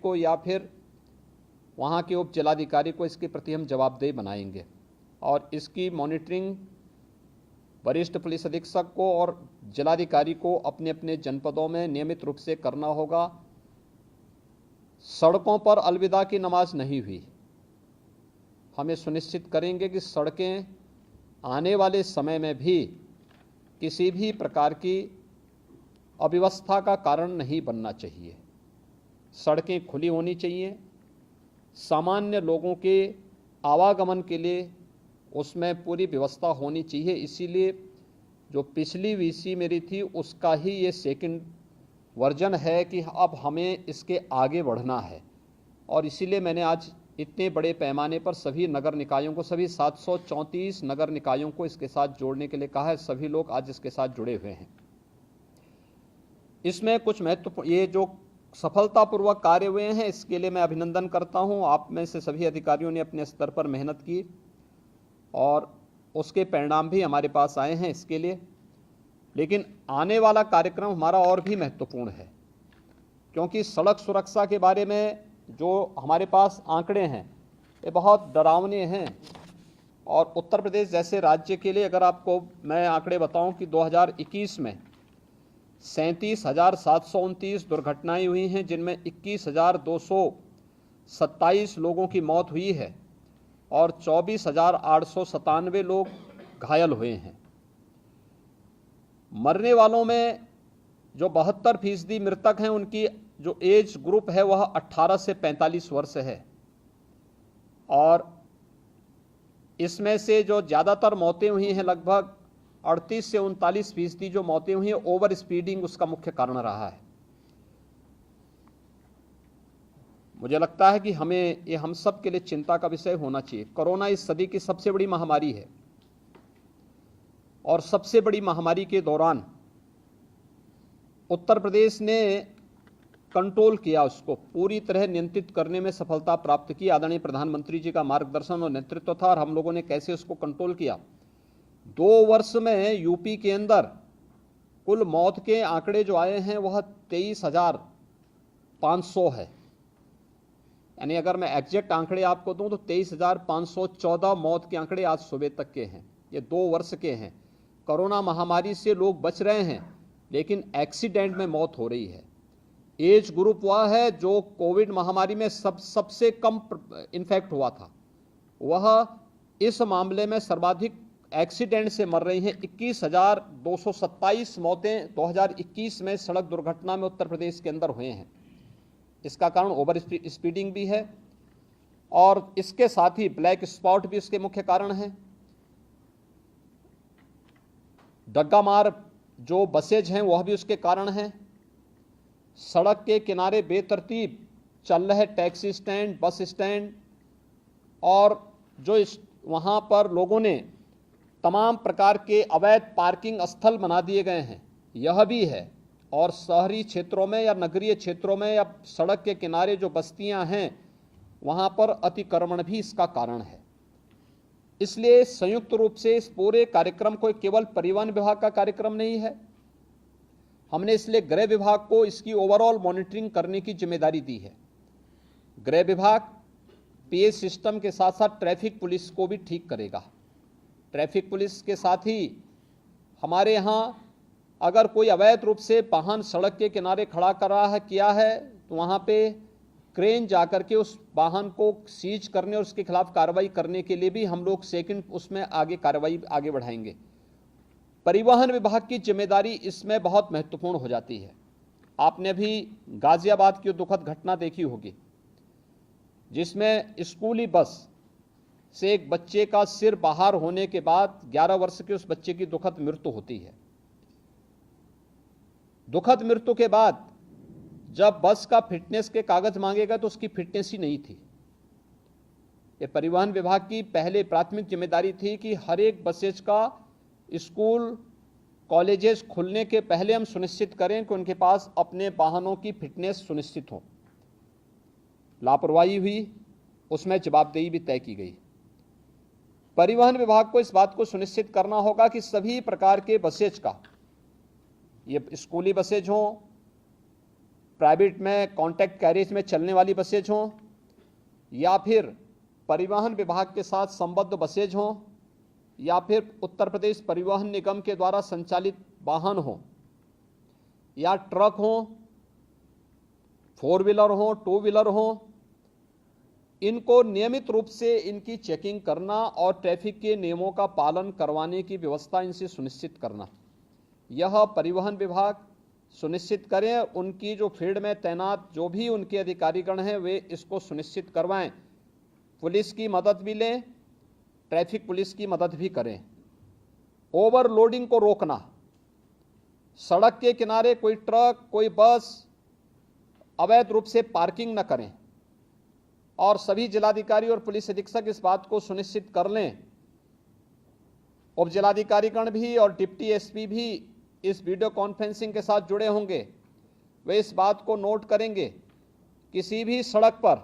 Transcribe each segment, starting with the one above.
को या फिर वहाँ के उप जिलाधिकारी को इसके प्रति हम जवाबदेह बनाएंगे और इसकी मॉनिटरिंग वरिष्ठ पुलिस अधीक्षक को और जिलाधिकारी को अपने अपने जनपदों में नियमित रूप से करना होगा। सड़कों पर अलविदा की नमाज नहीं हुई। हमें सुनिश्चित करेंगे कि सड़कें आने वाले समय में भी किसी भी प्रकार की अव्यवस्था का कारण नहीं बनना चाहिए। सड़कें खुली होनी चाहिए, सामान्य लोगों के आवागमन के लिए उसमें पूरी व्यवस्था होनी चाहिए। इसीलिए जो पिछली वीसी मेरी थी उसका ही ये सेकंड वर्जन है कि अब हमें इसके आगे बढ़ना है और इसीलिए मैंने आज इतने बड़े पैमाने पर सभी नगर निकायों को, सभी 734 नगर निकायों को इसके साथ जोड़ने के लिए कहा है। सभी लोग आज इसके साथ जुड़े हुए हैं। इसमें कुछ महत्वपूर्ण ये जो सफलतापूर्वक कार्य हुए हैं इसके लिए मैं अभिनंदन करता हूं। आप में से सभी अधिकारियों ने अपने स्तर पर मेहनत की और उसके परिणाम भी हमारे पास आए हैं इसके लिए। लेकिन आने वाला कार्यक्रम हमारा और भी महत्वपूर्ण है, क्योंकि सड़क सुरक्षा के बारे में जो हमारे पास आंकड़े हैं ये बहुत डरावने हैं। और उत्तर प्रदेश जैसे राज्य के लिए अगर आपको मैं आंकड़े बताऊं कि 2021 में 37,729 दुर्घटनाएं हुई हैं, जिनमें 21,227 लोगों की मौत हुई है और 24,897 लोग घायल हुए हैं। मरने वालों में जो 72% मृतक हैं उनकी जो एज ग्रुप है वह 18 से 45 वर्ष है और इसमें से जो ज़्यादातर मौतें हुई हैं लगभग 38 से 39% जो मौतें हुई हैं ओवर स्पीडिंग उसका मुख्य कारण रहा है। मुझे लगता है कि हमें ये हम सब के लिए चिंता का विषय होना चाहिए। कोरोना इस सदी की सबसे बड़ी महामारी है और सबसे बड़ी महामारी के दौरान उत्तर प्रदेश ने कंट्रोल किया, उसको पूरी तरह नियंत्रित करने में सफलता प्राप्त की। आदरणीय प्रधानमंत्री जी का मार्गदर्शन और नेतृत्व था और हम लोगों ने कैसे उसको कंट्रोल किया। 2 वर्ष में यूपी के अंदर कुल मौत के आंकड़े जो आए हैं वह 23,500 है। यानी अगर मैं एग्जैक्ट आंकड़े आपको दूं तो 23,514 मौत के आंकड़े आज सुबह तक के हैं। ये 2 वर्ष के हैं। कोरोना महामारी से लोग बच रहे हैं लेकिन एक्सीडेंट में मौत हो रही है। एज ग्रुप वह है जो कोविड महामारी में सबसे कम इन्फेक्ट हुआ था, वह इस मामले में सर्वाधिक एक्सीडेंट से मर रही हैं। 21,227 मौतें 2021 में सड़क दुर्घटना में उत्तर प्रदेश के अंदर हुए हैं। इसका कारण ओवर स्पीडिंग भी है और इसके साथ ही ब्लैक स्पॉट भी इसके मुख्य कारण हैं। डग्गा मार जो बसेज हैं वह भी उसके कारण हैं। सड़क के किनारे बेतरतीब चल रहे टैक्सी स्टैंड, बस स्टैंड और जो वहाँ पर लोगों ने तमाम प्रकार के अवैध पार्किंग स्थल बना दिए गए हैं, यह भी है। और शहरी क्षेत्रों में या नगरीय क्षेत्रों में या सड़क के किनारे जो बस्तियां हैं वहाँ पर अतिक्रमण भी इसका कारण है। इसलिए संयुक्त रूप से इस पूरे कार्यक्रम को केवल परिवहन विभाग का कार्यक्रम नहीं है, हमने इसलिए गृह विभाग को इसकी ओवरऑल मॉनिटरिंग करने की जिम्मेदारी दी है। गृह विभाग पीएस सिस्टम के साथ साथ ट्रैफिक पुलिस को भी ठीक करेगा। ट्रैफिक पुलिस के साथ ही हमारे यहाँ अगर कोई अवैध रूप से वाहन सड़क के किनारे खड़ा कर रहा है किया है तो वहाँ पे क्रेन जाकर के उस वाहन को सीज करने और उसके खिलाफ कार्रवाई करने के लिए भी हम लोग सेकंड उसमें आगे कार्रवाई आगे बढ़ाएंगे। परिवहन विभाग की जिम्मेदारी इसमें बहुत महत्वपूर्ण हो जाती है। आपने भी गाजियाबाद की दुखद घटना देखी होगी जिसमें स्कूली बस से एक बच्चे का सिर बाहर होने के बाद 11 वर्ष के उस बच्चे की दुखद मृत्यु होती है। दुखद मृत्यु के बाद जब बस का फिटनेस के कागज मांगेगा तो उसकी फिटनेस ही नहीं थी। ये परिवहन विभाग की पहले प्राथमिक जिम्मेदारी थी कि हर एक बसेज का स्कूल कॉलेजेस खुलने के पहले हम सुनिश्चित करें कि उनके पास अपने वाहनों की फिटनेस सुनिश्चित हो। लापरवाही हुई, उसमें जवाबदेही भी तय की गई। परिवहन विभाग को इस बात को सुनिश्चित करना होगा कि सभी प्रकार के बसेज का, ये स्कूली बसेज हों, प्राइवेट में कॉन्ट्रैक्ट कैरिज में चलने वाली बसेज हों या फिर परिवहन विभाग के साथ संबद्ध बसेज हों या फिर उत्तर प्रदेश परिवहन निगम के द्वारा संचालित वाहन हों या ट्रक हों, 4 व्हीलर हों, 2 व्हीलर हों, इनको नियमित रूप से इनकी चेकिंग करना और ट्रैफिक के नियमों का पालन करवाने की व्यवस्था इनसे सुनिश्चित करना, यह परिवहन विभाग सुनिश्चित करें। उनकी जो फील्ड में तैनात जो भी उनके अधिकारीगण हैं वे इसको सुनिश्चित करवाएं। पुलिस की मदद भी लें, ट्रैफिक पुलिस की मदद भी करें। ओवरलोडिंग को रोकना, सड़क के किनारे कोई ट्रक, कोई बस अवैध रूप से पार्किंग न करें और सभी जिलाधिकारी और पुलिस अधीक्षक इस बात को सुनिश्चित कर लें। उप जिलाधिकारीगण भी और डिप्टी एसपी भी इस वीडियो कॉन्फ्रेंसिंग के साथ जुड़े होंगे। वे इस बात को नोट करेंगे, किसी भी सड़क पर,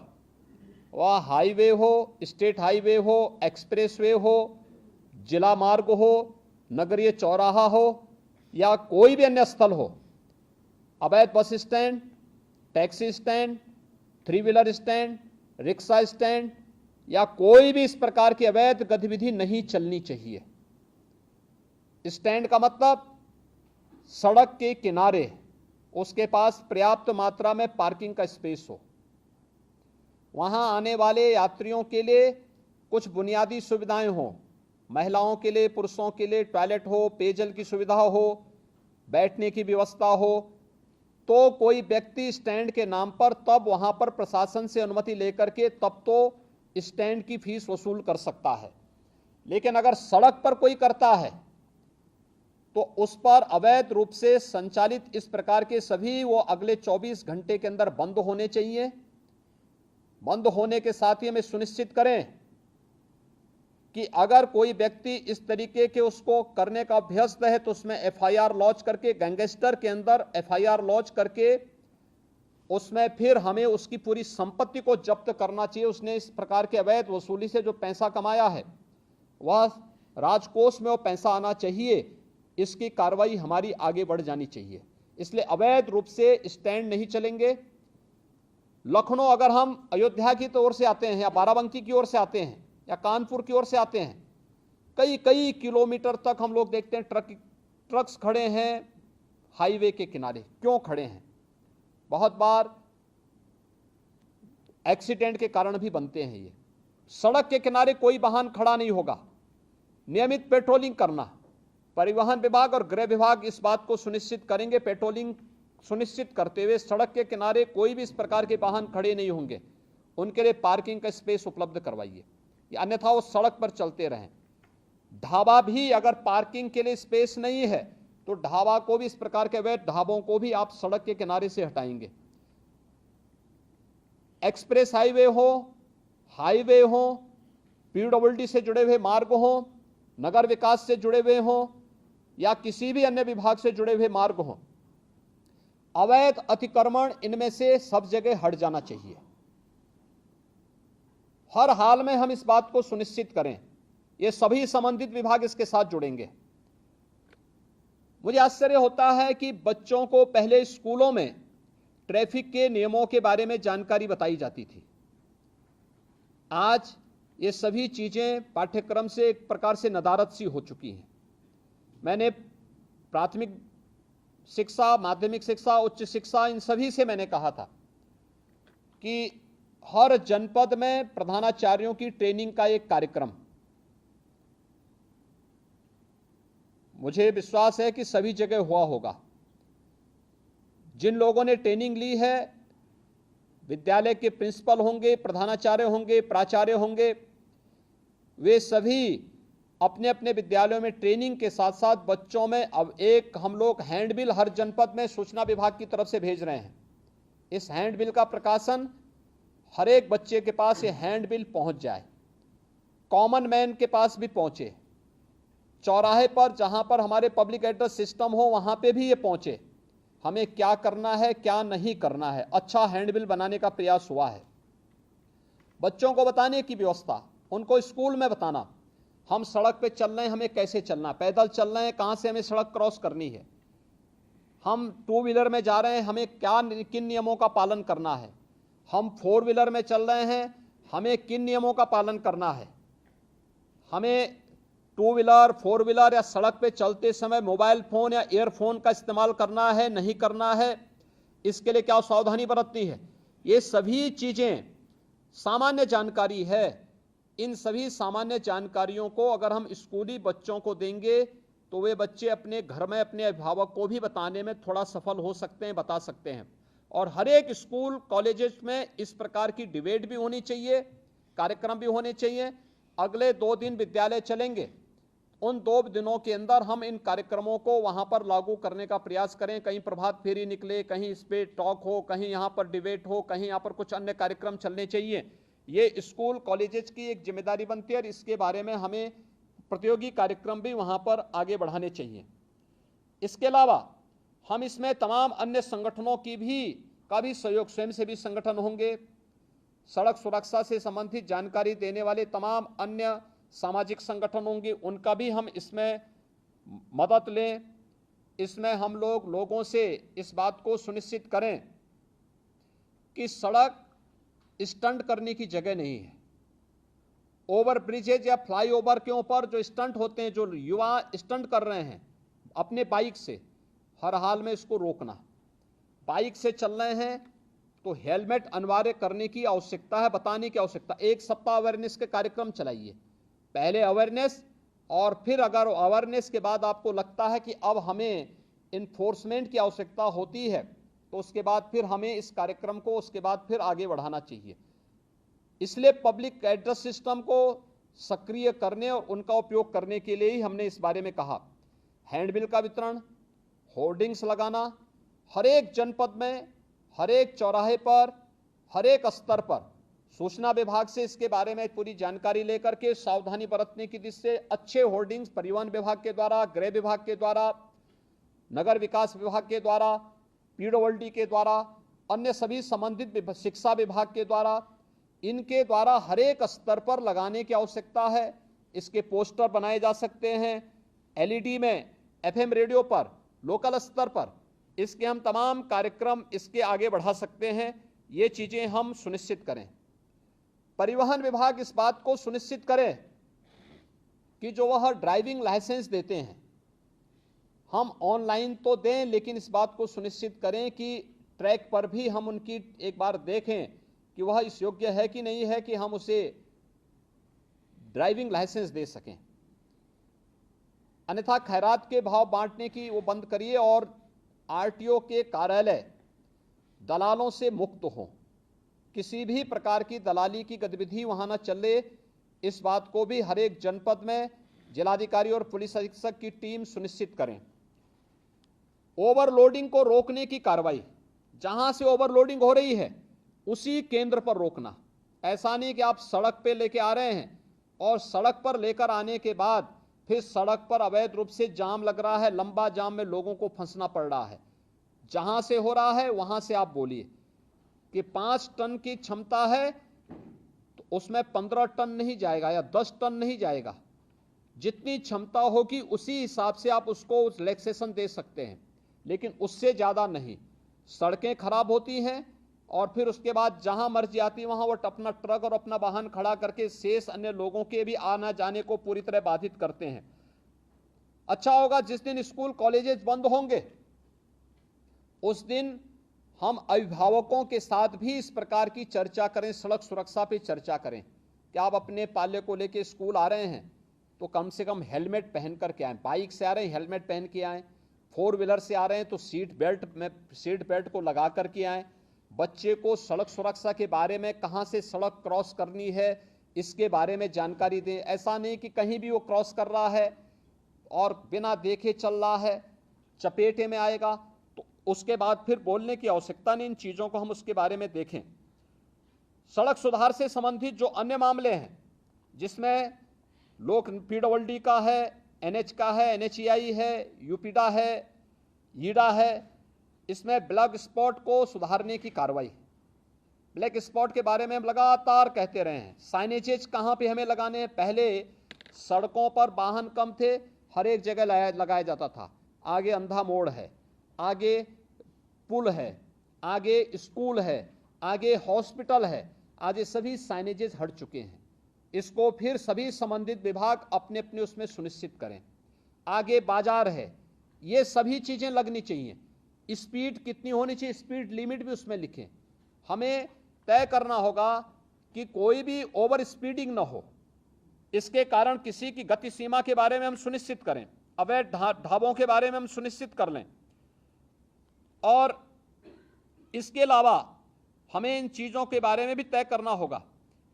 वह हाईवे हो, स्टेट हाईवे हो, एक्सप्रेसवे हो, जिला मार्ग हो, नगरीय चौराहा हो या कोई भी अन्य स्थल हो, अवैध bus stand, taxi stand, 3 wheeler stand, rickshaw stand या कोई भी इस प्रकार की अवैध गतिविधि नहीं चलनी चाहिए। स्टैंड का मतलब सड़क के किनारे, उसके पास पर्याप्त मात्रा में पार्किंग का स्पेस हो, वहां आने वाले यात्रियों के लिए कुछ बुनियादी सुविधाएं हों, महिलाओं के लिए, पुरुषों के लिए टॉयलेट हो, पेयजल की सुविधा हो, बैठने की व्यवस्था हो। तो कोई व्यक्ति स्टैंड के नाम पर तब वहां पर प्रशासन से अनुमति लेकर के तब तो स्टैंड की फीस वसूल कर सकता है। लेकिन अगर सड़क पर कोई करता है तो उस पर अवैध रूप से संचालित इस प्रकार के सभी वो अगले 24 घंटे के अंदर बंद होने चाहिए। बंद होने के साथ ही हमें सुनिश्चित करें कि अगर कोई व्यक्ति इस तरीके के उसको करने का अभ्यस्त है तो उसमें एफआईआर लॉन्च करके, गैंगस्टर के अंदर एफआईआर लॉन्च करके उसमें फिर हमें उसकी पूरी संपत्ति को जब्त करना चाहिए। उसने इस प्रकार के अवैध वसूली से जो पैसा कमाया है वह राजकोष में वो पैसा आना चाहिए। इसकी कार्रवाई हमारी आगे बढ़ जानी चाहिए। इसलिए अवैध रूप से स्टैंड नहीं चलेंगे। लखनऊ अगर हम अयोध्या की ओर से आते हैं या बाराबंकी की ओर से आते हैं या कानपुर की ओर से आते हैं, कई कई किलोमीटर तक हम लोग देखते हैं ट्रक्स खड़े हैं हाईवे के किनारे। क्यों खड़े हैं? बहुत बार एक्सीडेंट के कारण भी बनते हैं। ये सड़क के किनारे कोई वाहन खड़ा नहीं होगा। नियमित पेट्रोलिंग करना, परिवहन विभाग और गृह विभाग इस बात को सुनिश्चित करेंगे। पेट्रोलिंग सुनिश्चित करते हुए सड़क के किनारे कोई भी इस प्रकार के वाहन खड़े नहीं होंगे, उनके लिए पार्किंग का स्पेस उपलब्ध करवाइए, अन्यथा वो सड़क पर चलते रहें। ढाबा भी अगर पार्किंग के लिए स्पेस नहीं है तो ढाबा को भी, इस प्रकार के अवैध ढाबों को भी आप सड़क के किनारे से हटाएंगे। एक्सप्रेस हाईवे हो, पीडब्ल्यूडी से जुड़े हुए मार्ग हो, नगर विकास से जुड़े हुए हो या किसी भी अन्य विभाग से जुड़े हुए मार्ग हो, अवैध अतिक्रमण इनमें से सब जगह हट जाना चाहिए। हर हाल में हम इस बात को सुनिश्चित करें। ये सभी संबंधित विभाग इसके साथ जुड़ेंगे। मुझे आश्चर्य होता है कि बच्चों को पहले स्कूलों में ट्रैफिक के नियमों के बारे में जानकारी बताई जाती थी। आज ये सभी चीजें पाठ्यक्रम से एक प्रकार से नदारद सी हो चुकी हैं। मैंने प्राथमिक शिक्षा, माध्यमिक शिक्षा, उच्च शिक्षा, इन सभी से मैंने कहा था कि हर जनपद में प्रधानाचार्यों की ट्रेनिंग का एक कार्यक्रम, मुझे विश्वास है कि सभी जगह हुआ होगा। जिन लोगों ने ट्रेनिंग ली है, विद्यालय के प्रिंसिपल होंगे, प्रधानाचार्य होंगे, प्राचार्य होंगे, वे सभी अपने अपने विद्यालयों में ट्रेनिंग के साथ साथ बच्चों में अब एक हम लोग हैंडबिल हर जनपद में सूचना विभाग की तरफ से भेज रहे हैं। इस हैंडबिल का प्रकाशन हर एक बच्चे के पास ये हैंडबिल पहुंच जाए, कॉमन मैन के पास भी पहुंचे, चौराहे पर जहां पर हमारे पब्लिक एड्रेस सिस्टम हो वहां पे भी ये पहुंचे। हमें क्या करना है, क्या नहीं करना है, अच्छा हैंडबिल बनाने का प्रयास हुआ है। बच्चों को बताने की व्यवस्था, उनको स्कूल में बताना, हम सड़क पे चल रहे हैं, हमें कैसे चलना, पैदल चल रहे हैं, कहां से हमें सड़क क्रॉस करनी है, हम टू व्हीलर में जा रहे हैं, हमें किन नियमों का पालन करना है, हम फोर व्हीलर में चल रहे हैं, हमें किन नियमों का पालन करना है, हमें टू व्हीलर फोर व्हीलर या सड़क पे चलते समय मोबाइल फोन या ईयरफोन का इस्तेमाल करना है नहीं करना है, इसके लिए क्या सावधानी बरतनी है। ये सभी चीजें सामान्य जानकारी है। इन सभी सामान्य जानकारियों को अगर हम स्कूली बच्चों को देंगे तो वे बच्चे अपने घर में अपने अभिभावक को भी बताने में थोड़ा सफल हो सकते हैं, बता सकते हैं। और हर एक स्कूल कॉलेजेस में इस प्रकार की डिबेट भी होनी चाहिए, कार्यक्रम भी होने चाहिए। अगले 2 दिन विद्यालय चलेंगे, उन 2 दिनों के अंदर हम इन कार्यक्रमों को वहां पर लागू करने का प्रयास करें। कहीं प्रभात फेरी निकले, कहीं इस पे टॉक हो, कहीं यहां पर डिबेट हो, कहीं यहां पर कुछ अन्य कार्यक्रम चलने चाहिए। ये स्कूल कॉलेजेस की एक जिम्मेदारी बनती है और इसके बारे में हमें प्रतियोगी कार्यक्रम भी वहां पर आगे बढ़ाने चाहिए। इसके अलावा हम इसमें तमाम अन्य संगठनों का भी सहयोग, स्वयंसेवी संगठन होंगे, सड़क सुरक्षा से संबंधित जानकारी देने वाले तमाम अन्य सामाजिक संगठन होंगे, उनका भी हम इसमें मदद लें। इसमें हम लोगों से इस बात को सुनिश्चित करें कि सड़क स्टंट करने की जगह नहीं है। ओवर ब्रिजेज या फ्लाईओवर के ऊपर जो स्टंट होते हैं, जो युवा स्टंट कर रहे हैं अपने बाइक से, हर हाल में इसको रोकना। बाइक से चल रहे हैं तो हेलमेट अनिवार्य करने की आवश्यकता है, बताने की आवश्यकता। 1 सप्ताह अवेयरनेस के कार्यक्रम चलाइए, पहले अवेयरनेस, और फिर अगर अवेयरनेस के बाद आपको लगता है कि अब हमें इन्फोर्समेंट की आवश्यकता होती है तो उसके बाद फिर हमें इस कार्यक्रम को उसके बाद फिर आगे बढ़ाना चाहिए। इसलिए पब्लिक एड्रेस सिस्टम को सक्रिय करने और उनका उपयोग करने के लिए ही हमने इस बारे में कहा। हैंडबिल का वितरण, होर्डिंग्स लगाना, हर एक जनपद में, हर एक चौराहे पर, हर एक स्तर पर सूचना विभाग से इसके बारे में पूरी जानकारी लेकर के सावधानी बरतने की दिशा से अच्छे होर्डिंग्स परिवहन विभाग के द्वारा, गृह विभाग के द्वारा, नगर विकास विभाग के द्वारा, पीडब्ल्यूडी के द्वारा, अन्य सभी संबंधित शिक्षा विभाग के द्वारा, इनके द्वारा हर एक स्तर पर लगाने की आवश्यकता है। इसके पोस्टर बनाए जा सकते हैं, एलईडी में, एफएम रेडियो पर, लोकल स्तर पर इसके हम तमाम कार्यक्रम इसके आगे बढ़ा सकते हैं। ये चीजें हम सुनिश्चित करें। परिवहन विभाग इस बात को सुनिश्चित करे कि जो वह ड्राइविंग लाइसेंस देते हैं हम ऑनलाइन तो दें, लेकिन इस बात को सुनिश्चित करें कि ट्रैक पर भी हम उनकी एक बार देखें कि वह इस योग्य है कि नहीं है कि हम उसे ड्राइविंग लाइसेंस दे सकें। अन्यथा खैरात के भाव बांटने की वो बंद करिए और आरटीओ के कार्यालय दलालों से मुक्त हो, किसी भी प्रकार की दलाली की गतिविधि वहां न चले। इस बात को भी हर एक जनपद में जिलाधिकारी और पुलिस अधीक्षक की टीम सुनिश्चित करें। ओवरलोडिंग को रोकने की कार्रवाई, जहां से ओवरलोडिंग हो रही है उसी केंद्र पर रोकना। ऐसा नहीं कि आप सड़क पे लेके आ रहे हैं और सड़क पर लेकर आने के बाद फिर सड़क पर अवैध रूप से जाम लग रहा है, लंबा जाम में लोगों को फंसना पड़ रहा है। जहां से हो रहा है वहां से आप बोलिए कि 5 टन की क्षमता है तो उसमें 15 टन नहीं जाएगा या 10 टन नहीं जाएगा। जितनी क्षमता होगी उसी हिसाब से आप उसको रिलैक्सेशन दे सकते हैं, लेकिन उससे ज्यादा नहीं। सड़कें खराब होती हैं और फिर उसके बाद जहां मर्जी आती वहां वो अपना ट्रक और अपना वाहन खड़ा करके शेष अन्य लोगों के भी आना जाने को पूरी तरह बाधित करते हैं। अच्छा होगा जिस दिन स्कूल कॉलेजेस बंद होंगे उस दिन हम अभिभावकों के साथ भी इस प्रकार की चर्चा करें, सड़क सुरक्षा पे चर्चा करें कि आप अपने पाले को लेके स्कूल आ रहे हैं तो कम से कम हेलमेट पहन करके आएं। बाइक से आ रहे हैं हेलमेट पहन के आएं, 4 व्हीलर से आ रहे हैं तो सीट बेल्ट को लगा करके आएं। बच्चे को सड़क सुरक्षा के बारे में, कहां से सड़क क्रॉस करनी है इसके बारे में जानकारी दें। ऐसा नहीं कि कहीं भी वो क्रॉस कर रहा है और बिना देखे चल रहा है, चपेटे में आएगा तो उसके बाद फिर बोलने की आवश्यकता नहीं। इन चीजों को हम उसके बारे में देखें। सड़क सुधार से संबंधित जो अन्य मामले हैं जिसमें लोक पीडब्ल्यूडी का है, एनएच का है, एनएचईआई है, यूपीडा है, ईडा है, इसमें ब्लैक स्पॉट को सुधारने की कार्रवाई। ब्लैक स्पॉट के बारे में हम लगातार कहते रहे हैं। साइनेजेज कहां पे हमें लगाने हैं? पहले सड़कों पर वाहन कम थे, हर एक जगह लगाया जाता था। आगे अंधा मोड़ है, आगे पुल है, आगे स्कूल है, आगे हॉस्पिटल है, आज ये सभी साइनेजेस हट चुके हैं। इसको फिर सभी संबंधित विभाग अपने अपने उसमें सुनिश्चित करें। आगे बाजार है, ये सभी चीजें लगनी चाहिए। स्पीड कितनी होनी चाहिए, स्पीड लिमिट भी उसमें लिखें। हमें तय करना होगा कि कोई भी ओवर स्पीडिंग ना हो, इसके कारण किसी की गति सीमा के बारे में हम सुनिश्चित करें, अवैध ढाबों के बारे में हम सुनिश्चित कर लें। और इसके अलावा हमें इन चीजों के बारे में भी तय करना होगा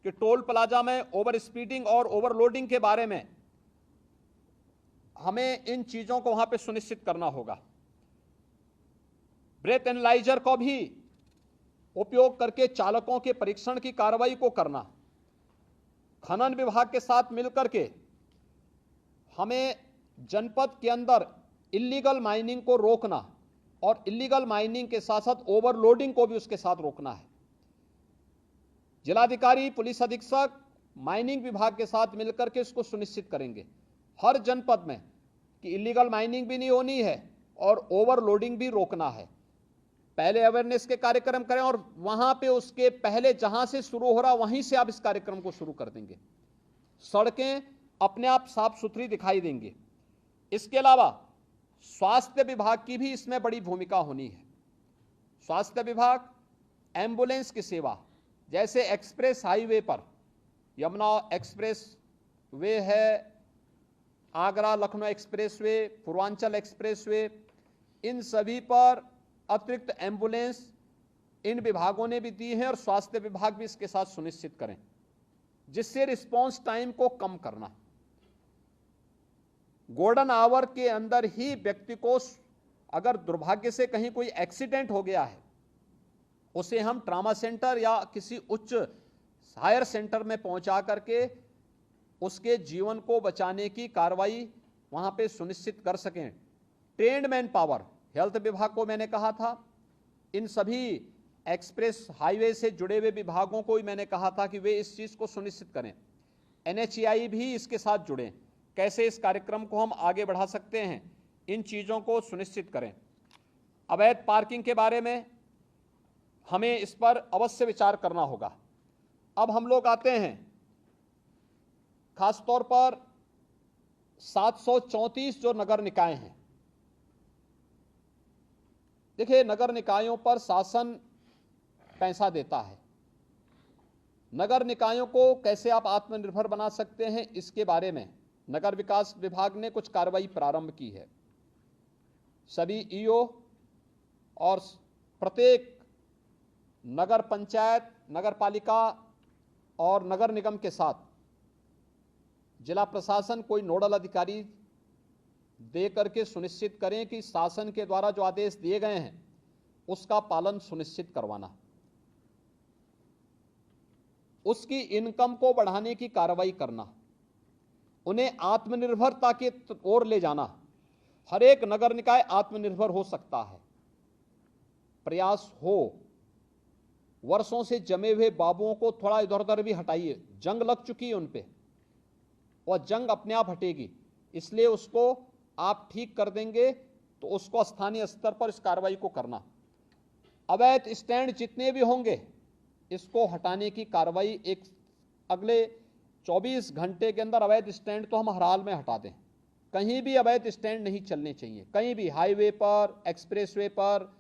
कि टोल प्लाजा में ओवर स्पीडिंग और ओवरलोडिंग के बारे में हमें इन चीजों को वहां पे सुनिश्चित करना होगा। ब्रेथ एनालाइजर को भी उपयोग करके चालकों के परीक्षण की कार्रवाई को करना। खनन विभाग के साथ मिलकर के हमें जनपद के अंदर इल्लीगल माइनिंग को रोकना और इल्लीगल माइनिंग के साथ साथ ओवरलोडिंग को भी उसके साथ रोकना है। जिलाधिकारी, पुलिस अधीक्षक माइनिंग विभाग के साथ मिलकर के इसको सुनिश्चित करेंगे हर जनपद में कि इल्लीगल माइनिंग भी नहीं होनी है और ओवरलोडिंग भी रोकना है। पहले अवेयरनेस के कार्यक्रम करें और वहां पे उसके पहले जहां से शुरू हो रहा वहीं से आप इस कार्यक्रम को शुरू कर देंगे। सड़कें अपने आप साफ सुथरी दिखाई देंगी। इसके अलावा स्वास्थ्य विभाग की भी इसमें बड़ी भूमिका होनी है। स्वास्थ्य विभाग एम्बुलेंस की सेवा, जैसे एक्सप्रेस हाईवे पर यमुना एक्सप्रेस वे है, Agra Lucknow expressway, Purvanchal expressway, इन सभी पर अतिरिक्त एम्बुलेंस इन विभागों ने भी दी है और स्वास्थ्य विभाग भी इसके साथ सुनिश्चित करें, जिससे रिस्पांस टाइम को कम करना। गोल्डन आवर के अंदर ही व्यक्ति को अगर दुर्भाग्य से कहीं कोई एक्सीडेंट हो गया है, उसे हम ट्रामा सेंटर या किसी उच्च हायर सेंटर में पहुंचा करके उसके जीवन को बचाने की कार्रवाई वहां पे सुनिश्चित कर सकें। ट्रेन्ड मैन पावर, हेल्थ विभाग को मैंने कहा था, इन सभी एक्सप्रेस हाईवे से जुड़े हुए विभागों को भी मैंने कहा था कि वे इस चीज को सुनिश्चित करें। NHAI भी इसके साथ जुड़ें, कैसे इस कार्यक्रम को हम आगे बढ़ा सकते हैं, इन चीजों को सुनिश्चित करें। अवैध पार्किंग के बारे में हमें इस पर अवश्य विचार करना होगा। अब हम लोग आते हैं खासतौर पर 734 जो नगर निकाय हैं। देखिए, नगर निकायों पर शासन पैसा देता है। नगर निकायों को कैसे आप आत्मनिर्भर बना सकते हैं, इसके बारे में नगर विकास विभाग ने कुछ कार्रवाई प्रारंभ की है। सभी ईओ और प्रत्येक नगर पंचायत, नगर पालिका और नगर निगम के साथ जिला प्रशासन कोई नोडल अधिकारी दे करके सुनिश्चित करें कि शासन के द्वारा जो आदेश दिए गए हैं उसका पालन सुनिश्चित करवाना, उसकी इनकम को बढ़ाने की कार्रवाई करना, उन्हें आत्मनिर्भरता की ओर ले जाना। हर एक नगर निकाय आत्मनिर्भर हो सकता है, प्रयास हो। वर्षों से जमे हुए बाबुओं को थोड़ा इधर उधर भी हटाइए, जंग लग चुकी है उन पे और जंग अपने आप हटेगी, इसलिए उसको आप ठीक कर देंगे तो उसको स्थानीय स्तर पर इस कार्रवाई को करना। अवैध स्टैंड जितने भी होंगे इसको हटाने की कार्रवाई एक अगले 24 घंटे के अंदर अवैध स्टैंड तो हम हर हाल में हटा दें। कहीं भी अवैध स्टैंड नहीं चलने चाहिए, कहीं भी, हाईवे पर, एक्सप्रेसवे पर,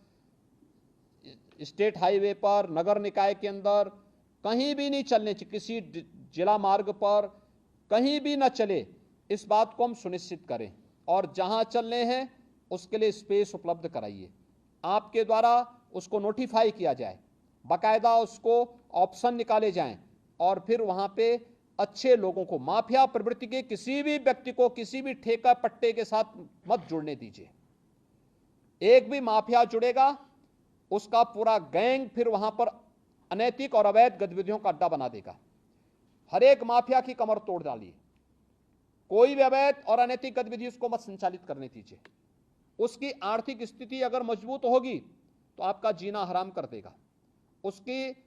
स्टेट हाईवे पर, नगर निकाय के अंदर कहीं भी नहीं चलने चाहिए। किसी जिला मार्ग पर कहीं भी ना चले, इस बात को हम सुनिश्चित करें और जहां चलने हैं उसके लिए स्पेस उपलब्ध कराइए। आपके द्वारा उसको नोटिफाई किया जाए, बाकायदा उसको ऑप्शन निकाले जाएं और फिर वहां पे अच्छे लोगों को, माफिया प्रवृत्ति के किसी भी व्यक्ति को किसी भी ठेका पट्टे के साथ मत जुड़ने दीजिए। एक भी माफिया जुड़ेगा उसका पूरा गैंग फिर वहां पर अनैतिक और अवैध गतिविधियों का अड्डा बना देगा। हर एक माफिया की कमर तोड़ डालिए, कोई भी अवैध और अनैतिक गतिविधि उसको मत संचालित करने दीजिए। उसकी आर्थिक स्थिति अगर मजबूत होगी तो आपका जीना हराम कर देगा। उसकी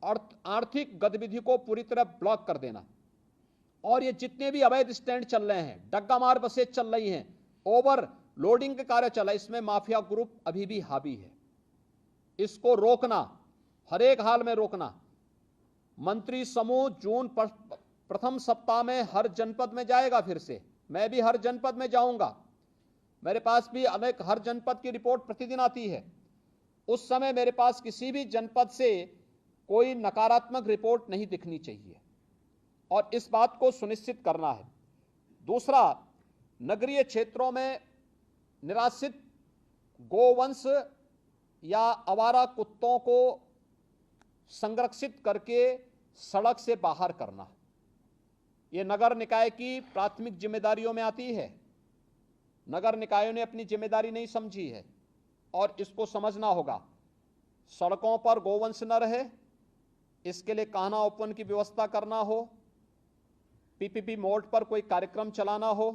आर्थिक गतिविधि को पूरी तरह ब्लॉक कर देना। और ये जितने भी अवैध स्टैंड चल रहे हैं, डग्गा मार बसें चल रही हैं, ओवर लोडिंग का कार्य चला, इसमें माफिया ग्रुप अभी भी हावी है। इसको रोकना, हर एक हाल में रोकना। मंत्री समूह जून प्रथम सप्ताह में हर जनपद में जाएगा। फिर से मैं भी हर जनपद में जाऊंगा। मेरे पास भी अनेक हर जनपद की रिपोर्ट प्रतिदिन आती है। उस समय मेरे पास किसी भी जनपद से कोई नकारात्मक रिपोर्ट नहीं दिखनी चाहिए और इस बात को सुनिश्चित करना है। दूसरा, नगरीय क्षेत्रों में निराश्रित गोवंश या आवारा कुत्तों को संरक्षित करके सड़क से बाहर करना, यह नगर निकाय की प्राथमिक जिम्मेदारियों में आती है। नगर निकायों ने अपनी जिम्मेदारी नहीं समझी है और इसको समझना होगा। सड़कों पर गोवंश न रहे, इसके लिए कान्हा ओपन की व्यवस्था करना हो, पीपीपी मोड पर कोई कार्यक्रम चलाना हो,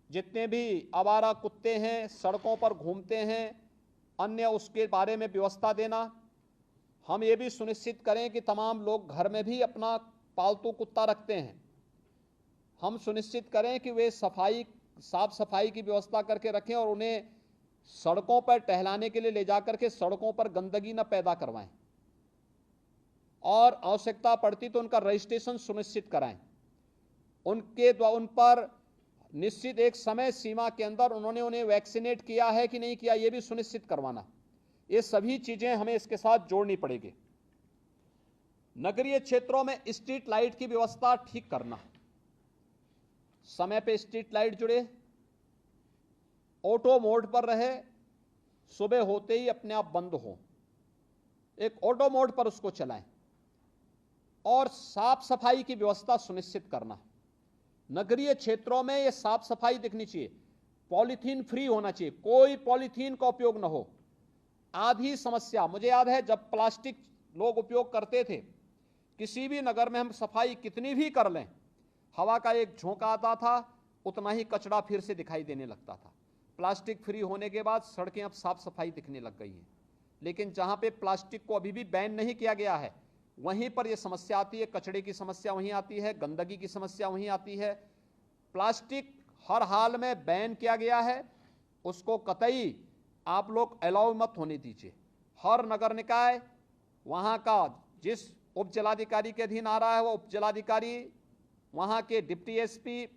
जितने भी आवारा कुत्ते हैं सड़कों पर घूमते हैं अन्य, उसके बारे में व्यवस्था देना। हम ये भी सुनिश्चित करें कि तमाम लोग घर में भी अपना पालतू कुत्ता रखते हैं, हम सुनिश्चित करें कि वे साफ सफाई की व्यवस्था करके रखें और उन्हें सड़कों पर टहलाने के लिए ले जाकर के सड़कों पर गंदगी न पैदा करवाएं और आवश्यकता पड़ती तो उनका रजिस्ट्रेशन सुनिश्चित कराएं। उन पर निश्चित एक समय सीमा के अंदर उन्होंने उन्हें वैक्सीनेट किया है कि नहीं किया, यह भी सुनिश्चित करवाना। ये सभी चीजें हमें इसके साथ जोड़नी पड़ेगी। नगरीय क्षेत्रों में स्ट्रीट लाइट की व्यवस्था ठीक करना, समय पे स्ट्रीट लाइट जुड़े, ऑटो मोड पर रहे, सुबह होते ही अपने आप बंद हो, एक ऑटो मोड पर उसको चलाएं और साफ सफाई की व्यवस्था सुनिश्चित करना। नगरीय क्षेत्रों में यह साफ सफाई दिखनी चाहिए, पॉलीथीन फ्री होना चाहिए, कोई पॉलीथीन का उपयोग न हो। आधी समस्या मुझे याद है जब प्लास्टिक लोग उपयोग करते थे, किसी भी नगर में हम सफाई कितनी भी कर लें, हवा का एक झोंका आता था, उतना ही कचरा फिर से दिखाई देने लगता था। प्लास्टिक फ्री होने के बाद सड़कें अब साफ सफाई दिखने लग गई हैं, लेकिन जहां पे प्लास्टिक को अभी भी बैन नहीं किया गया है वहीं पर यह समस्या आती है, कचरे की समस्या वहीं आती है, गंदगी की समस्या वहीं आती है। प्लास्टिक हर हाल में बैन किया गया है, उसको कतई आप लोग अलाउ मत होने दीजिए। हर नगर निकाय वहां का जिस उप जिलाधिकारी के अधीन आ रहा है, वो उप जिलाधिकारी, वहां के डिप्टी एसपी,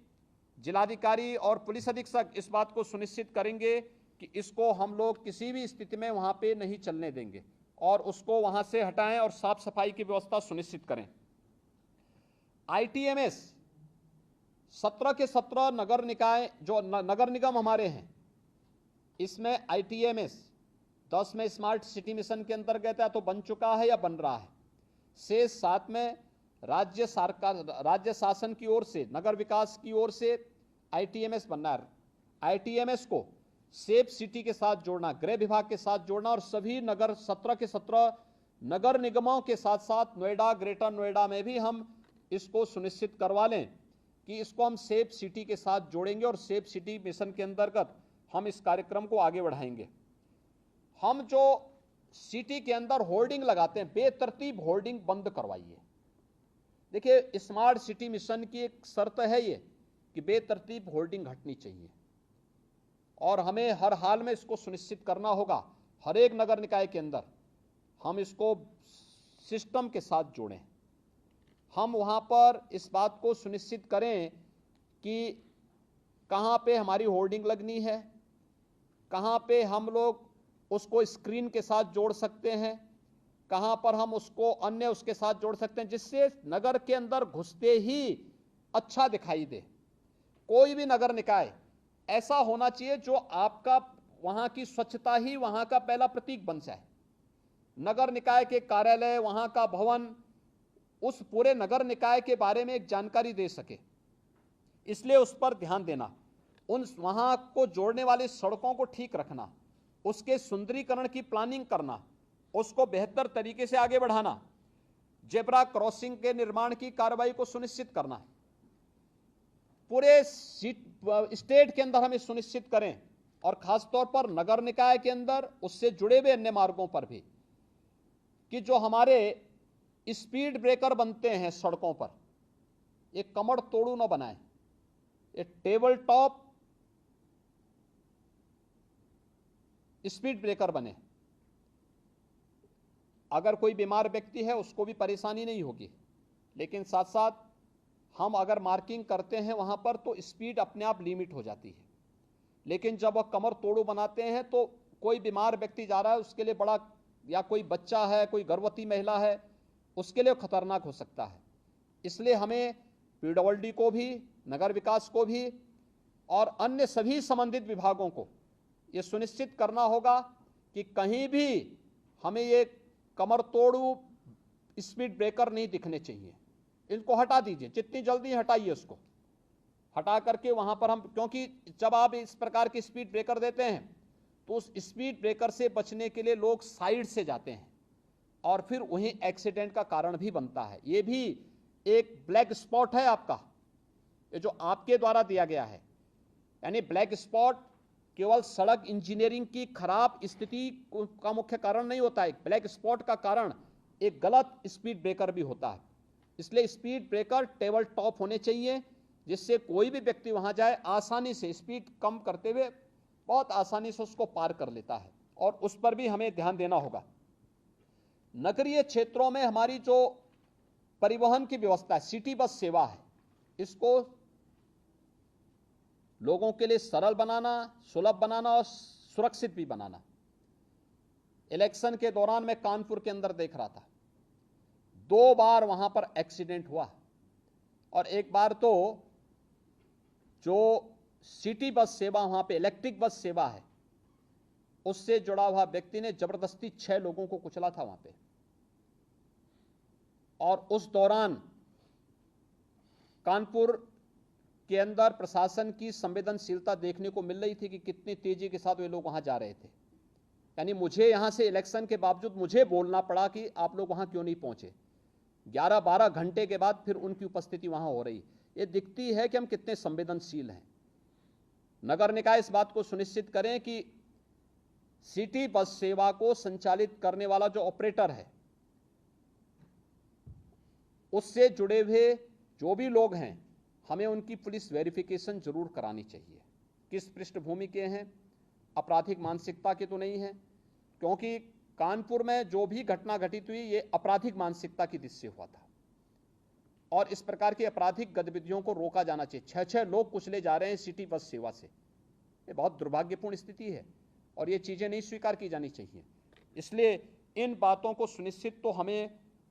जिलाधिकारी और पुलिस अधीक्षक इस बात को सुनिश्चित करेंगे कि इसको हम लोग किसी भी स्थिति में वहां पे नहीं चलने देंगे और उसको वहां से हटाएं और साफ सफाई की व्यवस्था सुनिश्चित करें। आईटीएमएस 17 के 17 नगर निकाय जो नगर निगम हमारे हैं, इसमें आईटीएमएस 10 में स्मार्ट सिटी मिशन के अंतर्गत है तो बन चुका है या बन रहा है, से 7 में राज्य शासन की ओर से, नगर विकास की ओर से आईटीएमएस बनना है। आईटीएमएस को सेफ सिटी के साथ जोड़ना, गृह विभाग के साथ जोड़ना और सभी नगर 17 के 17 नगर निगमों के साथ साथ नोएडा, ग्रेटर नोएडा में भी हम इसको सुनिश्चित करवा लें कि इसको हम सेफ सिटी के साथ जोड़ेंगे और सेफ सिटी मिशन के अंतर्गत हम इस कार्यक्रम को आगे बढ़ाएंगे। हम जो सिटी के अंदर होर्डिंग लगाते हैं, बेतरतीब होर्डिंग बंद करवाइए। देखिए, स्मार्ट सिटी मिशन की एक शर्त है ये कि बेतरतीब होर्डिंग हटनी चाहिए और हमें हर हाल में इसको सुनिश्चित करना होगा। हर एक नगर निकाय के अंदर हम इसको सिस्टम के साथ जोड़ें। हम वहां पर इस बात को सुनिश्चित करें कि कहां पे हमारी होर्डिंग लगनी है, कहां पे हम लोग उसको स्क्रीन के साथ जोड़ सकते हैं, कहां पर हम उसको अन्य उसके साथ जोड़ सकते हैं, जिससे नगर के अंदर घुसते ही अच्छा दिखाई दे। कोई भी नगर निकाय ऐसा होना चाहिए जो आपका वहां की स्वच्छता ही वहां का पहला प्रतीक बन जाए। नगर निकाय के कार्यालय, वहां का भवन उस पूरे नगर निकाय के बारे में एक जानकारी दे सके, इसलिए उस पर ध्यान देना। उन वहां को जोड़ने वाली सड़कों को ठीक रखना, उसके सुंदरीकरण की प्लानिंग करना, उसको बेहतर तरीके से आगे बढ़ाना, जेब्रा क्रॉसिंग के निर्माण की कार्रवाई को सुनिश्चित करना। पूरे स्टेट के अंदर हम सुनिश्चित करें और खासतौर पर नगर निकाय के अंदर उससे जुड़े हुए अन्य मार्गों पर भी कि जो हमारे स्पीड ब्रेकर बनते हैं सड़कों पर, एक कमर तोड़ू न बनाएं, एक टेबल टॉप स्पीड ब्रेकर बने। अगर कोई बीमार व्यक्ति है उसको भी परेशानी नहीं होगी, लेकिन साथ साथ हम अगर मार्किंग करते हैं वहां पर तो स्पीड अपने आप लिमिट हो जाती है। लेकिन जब वह कमर तोड़ू बनाते हैं तो कोई बीमार व्यक्ति जा रहा है उसके लिए बड़ा, या कोई बच्चा है, कोई गर्भवती महिला है, उसके लिए खतरनाक हो सकता है। इसलिए हमें पीडब्ल्यूडी को भी, नगर विकास को भी और अन्य सभी संबंधित विभागों को ये सुनिश्चित करना होगा कि कहीं भी हमें ये कमर तोड़ू स्पीड ब्रेकर नहीं दिखने चाहिए। इनको हटा दीजिए, जितनी जल्दी हटाइए उसको, हटा करके वहां पर हम, क्योंकि जब आप इस प्रकार की स्पीड ब्रेकर देते हैं तो उस स्पीड ब्रेकर से बचने के लिए लोग साइड से जाते हैं और फिर वहीं एक्सीडेंट का कारण भी बनता है। ये भी एक ब्लैक स्पॉट है आपका, ये जो आपके द्वारा दिया गया है। यानी ब्लैक स्पॉट केवल सड़क इंजीनियरिंग की खराब स्थिति का मुख्य कारण नहीं होता है, ब्लैक स्पॉट का कारण एक गलत स्पीड ब्रेकर भी होता है। इसलिए स्पीड ब्रेकर टेबल टॉप होने चाहिए, जिससे कोई भी व्यक्ति वहां जाए आसानी से स्पीड कम करते हुए बहुत आसानी से उसको पार कर लेता है, और उस पर भी हमें ध्यान देना होगा। नगरीय क्षेत्रों में हमारी जो परिवहन की व्यवस्था है, सिटी बस सेवा है, इसको लोगों के लिए सरल बनाना, सुलभ बनाना और सुरक्षित भी बनाना। इलेक्शन के दौरान मैं कानपुर के अंदर देख रहा था, 2 बार वहां पर एक्सीडेंट हुआ, और एक बार तो जो सिटी बस सेवा वहां पे इलेक्ट्रिक बस सेवा है उससे जुड़ा हुआ व्यक्ति ने जबरदस्ती 6 लोगों को कुचला था वहां पे। और उस दौरान कानपुर के अंदर प्रशासन की संवेदनशीलता देखने को मिल रही थी कि कितनी तेजी के साथ वे लोग वहां जा रहे थे। यानी मुझे यहां से इलेक्शन के बावजूद मुझे बोलना पड़ा कि आप लोग वहां क्यों नहीं पहुंचे। 11-12 घंटे के बाद फिर उनकी उपस्थिति वहां हो रही। ये दिखती है कि हम कितने संवेदनशील हैं। नगर निकाय इस बात को सुनिश्चित करें कि सिटी बस सेवा को संचालित करने वाला जो ऑपरेटर है उससे जुड़े हुए जो भी लोग हैं, हमें उनकी पुलिस वेरिफिकेशन जरूर करानी चाहिए। किस पृष्ठभूमि के हैं, आपराधिक मानसिकता के तो नहीं है, क्योंकि कानपुर में जो भी घटना घटित हुई ये आपराधिक मानसिकता की दृष्टि से हुआ था, और इस प्रकार की आपराधिक गतिविधियों को रोका जाना चाहिए। 6-6 लोग कुचले जा रहे हैं सिटी बस सेवा से, ये बहुत दुर्भाग्यपूर्ण स्थिति है और ये चीजें नहीं स्वीकार की जानी चाहिए। इसलिए इन बातों को सुनिश्चित तो हमें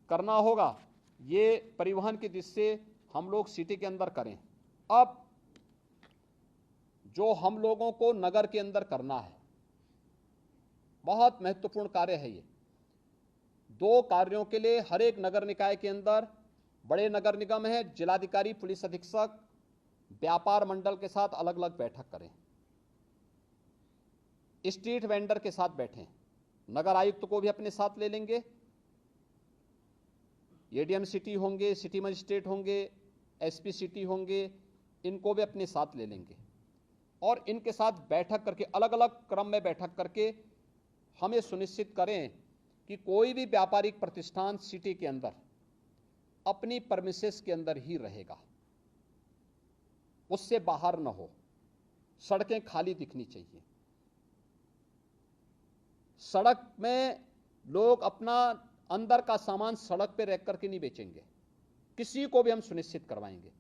करना होगा, ये परिवहन की दृष्टि से हम लोग सिटी के अंदर करें। अब जो हम लोगों को नगर के अंदर करना है, बहुत महत्वपूर्ण कार्य है ये। 2 कार्यों के लिए हर एक नगर निकाय के अंदर, बड़े नगर निगम है, जिलाधिकारी, पुलिस अधीक्षक, व्यापार मंडल के साथ अलग अलग बैठक करें, स्ट्रीट वेंडर के साथ बैठें, नगर आयुक्त को भी अपने साथ ले लेंगे, एडीएम सिटी होंगे, सिटी मजिस्ट्रेट होंगे, एसपी सिटी होंगे, इनको भी अपने साथ ले लेंगे और इनके साथ बैठक करके, अलग अलग क्रम में बैठक करके हमें सुनिश्चित करें कि कोई भी व्यापारिक प्रतिष्ठान सिटी के अंदर अपनी परमिसेस के अंदर ही रहेगा, उससे बाहर न हो। सड़कें खाली दिखनी चाहिए। सड़क में लोग अपना अंदर का सामान सड़क पे रख करके नहीं बेचेंगे, किसी को भी हम सुनिश्चित करवाएंगे।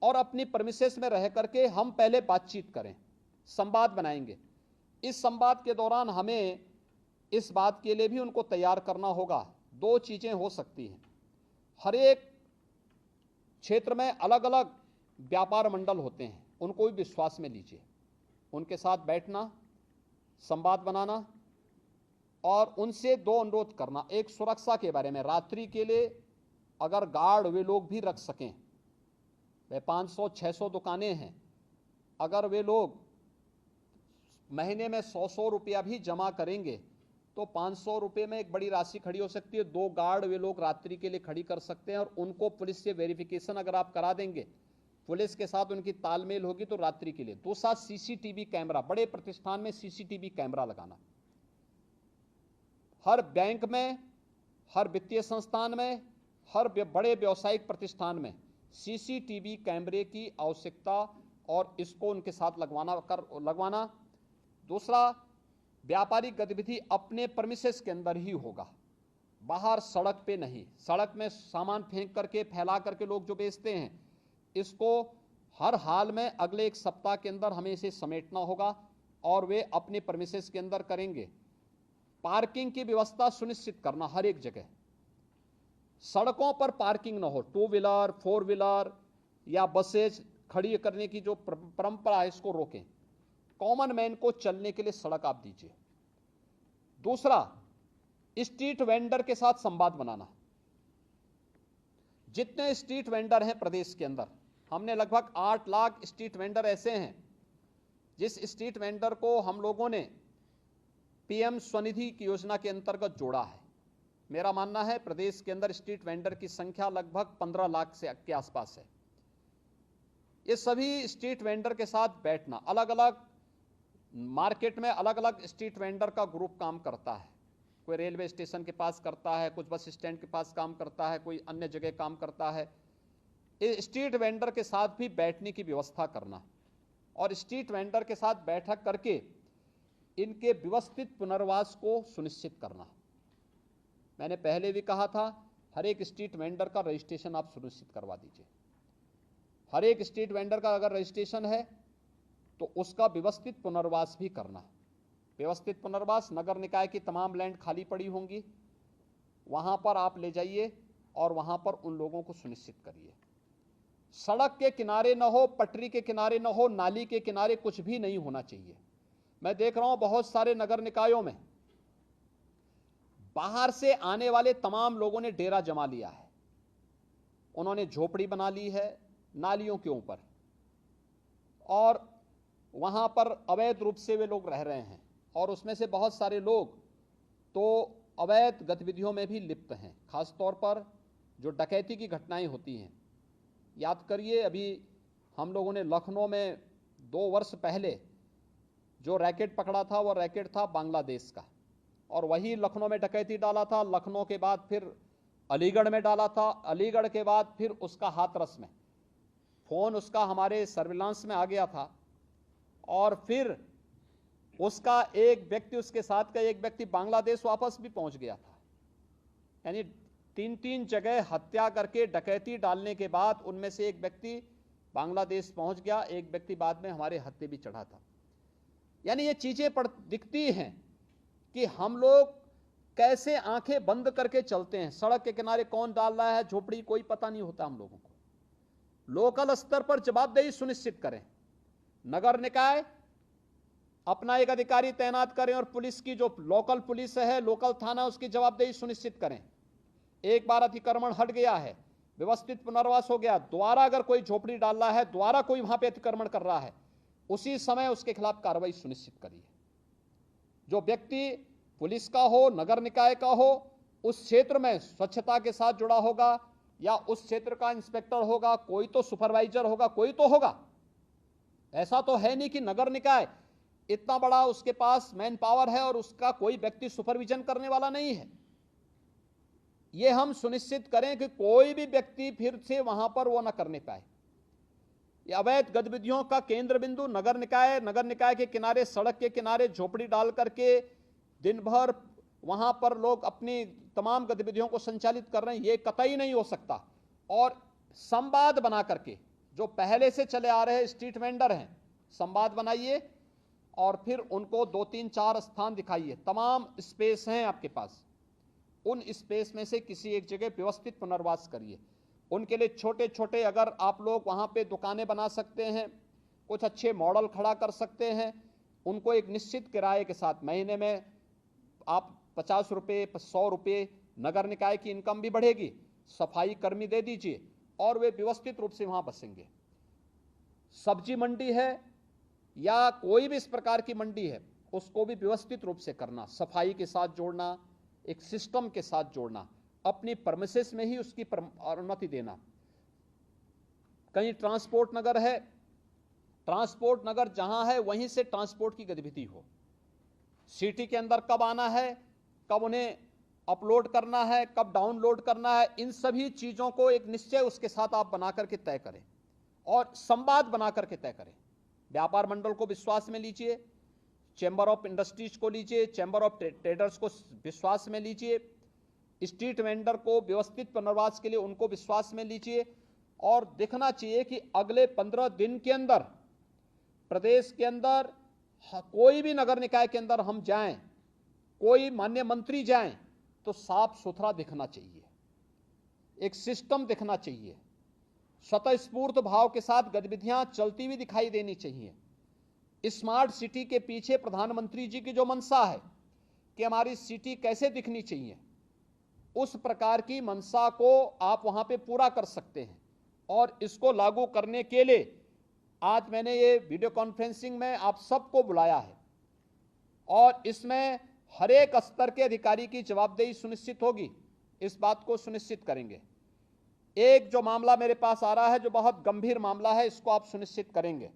और अपनी परमिसेस में रह करके हम पहले बातचीत करें, संवाद बनाएंगे। इस संवाद के दौरान हमें इस बात के लिए भी उनको तैयार करना होगा। 2 चीजें हो सकती हैं, हर एक क्षेत्र में अलग अलग व्यापार मंडल होते हैं, उनको भी विश्वास में लीजिए, उनके साथ बैठना, संवाद बनाना और उनसे 2 अनुरोध करना। एक, सुरक्षा के बारे में, रात्रि के लिए अगर गार्ड वे लोग भी रख सकें, वे 500-600 दुकानें हैं, अगर वे लोग महीने में 100-100 रुपया भी जमा करेंगे तो 500 रुपये में एक बड़ी राशि खड़ी हो सकती है। 2 गार्ड वे लोग रात्रि के लिए खड़ी कर सकते हैं और उनको पुलिस से वेरिफिकेशन अगर आप करा देंगे, पुलिस के साथ उनकी तालमेल होगी तो रात्रि के लिए। दूसरा, सीसीटीवी कैमरा, बड़े प्रतिष्ठान में सीसीटीवी कैमरा लगाना, हर बैंक में, हर वित्तीय संस्थान में, हर बड़े व्यावसायिक प्रतिष्ठान में सीसीटीवी कैमरे की आवश्यकता और इसको उनके साथ लगवाना। दूसरा, व्यापारिक गतिविधि अपने प्रेमिसेस के अंदर ही होगा, बाहर सड़क पे नहीं। सड़क में सामान फेंक करके फैला करके लोग जो बेचते हैं, इसको हर हाल में अगले एक सप्ताह के अंदर हमें इसे समेटना होगा और वे अपने प्रेमिसेस के अंदर करेंगे। पार्किंग की व्यवस्था सुनिश्चित करना हर एक जगह, सड़कों पर पार्किंग ना हो, 2 व्हीलर 4 व्हीलर या बसेज खड़ी करने की जो परंपरा है इसको रोकें। कॉमन मैन को चलने के लिए सड़क आप दीजिए। दूसरा, स्ट्रीट वेंडर के साथ संवाद बनाना। जितने स्ट्रीट वेंडर हैं प्रदेश के अंदर, हमने लगभग 8 लाख स्ट्रीट वेंडर ऐसे हैं जिस स्ट्रीट वेंडर को हम लोगों ने पीएम स्वनिधि की योजना के अंतर्गत जोड़ा है। मेरा मानना है प्रदेश के अंदर स्ट्रीट वेंडर की संख्या लगभग 15 लाख से के आसपास है। ये सभी स्ट्रीट वेंडर के साथ बैठना, अलग अलग मार्केट में अलग अलग स्ट्रीट वेंडर का ग्रुप काम करता है। कोई रेलवे स्टेशन के पास करता है, कुछ बस स्टैंड के पास काम करता है, कोई अन्य जगह काम करता है। इस स्ट्रीट वेंडर के साथ भी बैठने की व्यवस्था करना और स्ट्रीट वेंडर के साथ बैठक करके इनके व्यवस्थित पुनर्वास को सुनिश्चित करना। मैंने पहले भी कहा था, हर एक स्ट्रीट वेंडर का रजिस्ट्रेशन आप सुनिश्चित करवा दीजिए। हर एक स्ट्रीट वेंडर का अगर रजिस्ट्रेशन है तो उसका व्यवस्थित पुनर्वास भी करना। व्यवस्थित पुनर्वास, नगर निकाय की तमाम लैंड खाली पड़ी होंगी, वहां पर आप ले जाइए और वहां पर उन लोगों को सुनिश्चित करिए। सड़क के किनारे न हो, पटरी के किनारे न हो, नाली के किनारे कुछ भी नहीं होना चाहिए। मैं देख रहा हूं बहुत सारे नगर निकायों में बाहर से आने वाले तमाम लोगों ने डेरा जमा लिया है, उन्होंने झोपड़ी बना ली है नालियों के ऊपर और वहां पर अवैध रूप से वे लोग रह रहे हैं और उसमें से बहुत सारे लोग तो अवैध गतिविधियों में भी लिप्त हैं। खासतौर पर जो डकैती की घटनाएं होती हैं, याद करिए अभी हम लोगों ने लखनऊ में 2 वर्ष पहले जो रैकेट पकड़ा था वो रैकेट था बांग्लादेश का और वही लखनऊ में डकैती डाला था। लखनऊ के बाद फिर अलीगढ़ में डाला था, अलीगढ़ के बाद फिर उसका हाथरस में, फोन उसका हमारे सर्विलांस में आ गया था और फिर उसका एक व्यक्ति, उसके साथ का एक व्यक्ति बांग्लादेश वापस भी पहुंच गया था। यानी 3 जगह हत्या करके डकैती डालने के बाद उनमें से एक व्यक्ति बांग्लादेश पहुंच गया, एक व्यक्ति बाद में हमारे हत्थे भी चढ़ा था। यानी ये चीजें दिखती हैं कि हम लोग कैसे आंखें बंद करके चलते हैं। सड़क के किनारे कौन डाल रहा है झोपड़ी, कोई पता नहीं होता हम लोगों को। लोकल स्तर पर जवाबदेही सुनिश्चित करें, नगर निकाय अपना एक अधिकारी तैनात करें और पुलिस की जो लोकल पुलिस है, लोकल थाना, उसकी जवाबदेही सुनिश्चित करें। एक बार अतिक्रमण हट गया है, व्यवस्थित पुनर्वास हो गया, दोबारा अगर कोई झोपड़ी डाल रहा है, दोबारा कोई वहां पे अतिक्रमण कर रहा है, उसी समय उसके खिलाफ कार्रवाई सुनिश्चित करिए। जो व्यक्ति पुलिस का हो, नगर निकाय का हो, उस क्षेत्र में स्वच्छता के साथ जुड़ा होगा या उस क्षेत्र का इंस्पेक्टर होगा, कोई तो सुपरवाइजर होगा, कोई तो होगा। ऐसा तो है नहीं कि नगर निकाय इतना बड़ा उसके पास मैन पावर है और उसका कोई व्यक्ति सुपरविजन करने वाला नहीं है। यह हम सुनिश्चित करें कि कोई भी व्यक्ति फिर से वहां पर वो न करने पाए। ये अवैध गतिविधियों का केंद्र बिंदु नगर निकाय के किनारे, सड़क के किनारे झोपड़ी डाल करके दिन भर वहां पर लोग अपनी तमाम गतिविधियों को संचालित कर रहे हैं, ये कतई नहीं हो सकता। और संवाद बना करके, जो पहले से चले आ रहे स्ट्रीट वेंडर हैं, संवाद बनाइए और फिर उनको 2, 3, 4 स्थान दिखाइए। तमाम स्पेस हैं आपके पास, उन स्पेस में से किसी एक जगह व्यवस्थित पुनर्वास करिए। उनके लिए छोटे छोटे अगर आप लोग वहां पे दुकानें बना सकते हैं, कुछ अच्छे मॉडल खड़ा कर सकते हैं, उनको एक निश्चित किराए के साथ, महीने में आप 50 रुपये 100 रुपये, नगर निकाय की इनकम भी बढ़ेगी, सफाई कर्मी दे दीजिए और वे व्यवस्थित रूप से वहां बसेंगे। सब्जी मंडी है या कोई भी इस प्रकार की मंडी है, उसको भी व्यवस्थित रूप से करना, सफाई के साथ जोड़ना, एक सिस्टम के साथ जोड़ना, अपनी परमिसेस में ही उसकी अनुमति देना। कहीं ट्रांसपोर्ट नगर है, ट्रांसपोर्ट नगर जहां है वहीं से ट्रांसपोर्ट की गतिविधि हो। सिटी के अंदर कब आना है, कब उन्हें अपलोड करना है, कब डाउनलोड करना है, इन सभी चीजों को एक निश्चय उसके साथ आप बना करके तय करें और संवाद बना करके तय करें। व्यापार मंडल को विश्वास में लीजिए, चैम्बर ऑफ इंडस्ट्रीज को लीजिए, चैम्बर ऑफ ट्रेडर्स को विश्वास में लीजिए, स्ट्रीट वेंडर को व्यवस्थित पुनर्वास के लिए उनको विश्वास में लीजिए, और देखना चाहिए कि अगले 15 दिन के अंदर प्रदेश के अंदर कोई भी नगर निकाय के अंदर हम जाएं, कोई माननीय मंत्री जाएं, तो साफ सुथरा दिखना चाहिए, एक सिस्टम दिखना चाहिए, स्वतःस्फूर्त भाव के साथ गतिविधियां चलती हुई दिखाई देनी चाहिए। स्मार्ट सिटी के पीछे प्रधानमंत्री जी की जो मंशा है कि हमारी सिटी कैसे दिखनी चाहिए, उस प्रकार की मंशा को आप वहां पे पूरा कर सकते हैं। और इसको लागू करने के लिए आज मैंने ये वीडियो कॉन्फ्रेंसिंग में आप सबको बुलाया है, और इसमें हर एक स्तर के अधिकारी की जवाबदेही सुनिश्चित होगी, इस बात को सुनिश्चित करेंगे। एक जो मामला मेरे पास आ रहा है जो बहुत गंभीर मामला है, इसको आप सुनिश्चित करेंगे।